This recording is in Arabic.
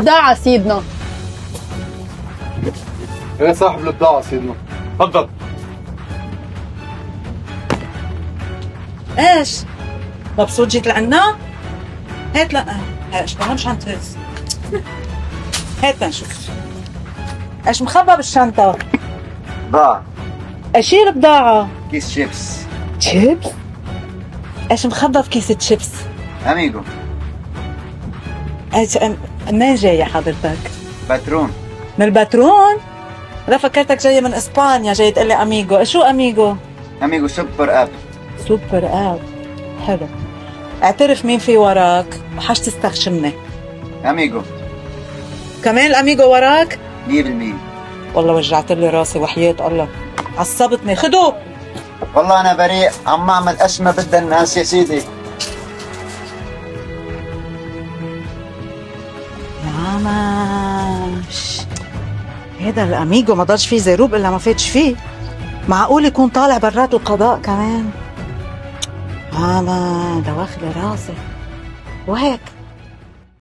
البضاعة سيدنا. ايه صاحب البضاعة سيدنا؟ تفضل. ايش؟ مبسوط جيت لعنا؟ هات لا ايش ما مش هنتهز. هات نشوف. ايش مخبى بالشنطة؟ بضاعة. ايش هي البضاعة؟ كيس شيبس. شيبس؟ ايش مخبى بكيسة شيبس؟ اميجو. ايش منين جاية حضرتك؟ باترون. من الباترون؟ لا فكرتك جاية من اسبانيا جاية تقول لي اميجو، شو اميجو؟ اميجو سوبر اب. سوبر اب. حلو. اعترف مين في وراك وحش تستخشمني. اميجو. كمان الاميجو وراك؟ 100%. والله وجعت لي راسي وحياة الله عصبتني. خدوا. والله انا بريء، عم اعمل اشمه بدها الناس يا سيدي. نعمش هذا الاميجو ما ضلش فيه زيروب الا ما فاتش فيه. معقول يكون طالع برات القضاء كمان؟ ماما ده واخد راسي وهيك